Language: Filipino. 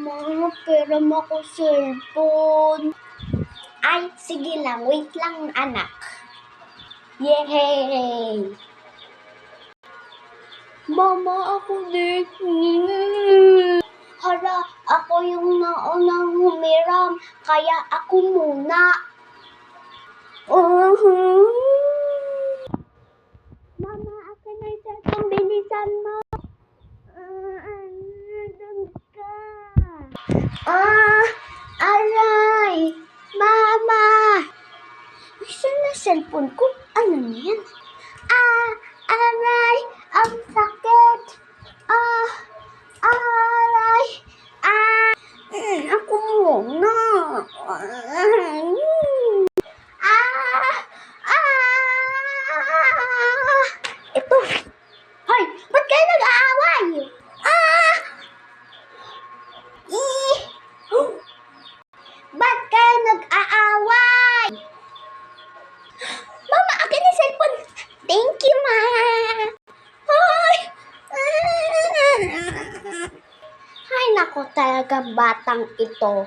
Mama, pera mo ako cellphone. Ay, sige lang. Wait lang, anak. Yay! Mama, ako din. Hala, ako yung naunang humiram. Kaya ako muna. Mama, akin na yung cellphone. Bilisan mo. Doon ka. Aray! Mama! Saan na cellphone ko? Ano na yan? Aray! Ang sakit! Aray! Ako muna! Ito! Hoy! Ba't kayo nag-aaway? Ba't kayo nag-aaway? Mama, akin yung cellphone. Thank you, Ma. Hoy! Hay nako talaga batang ito.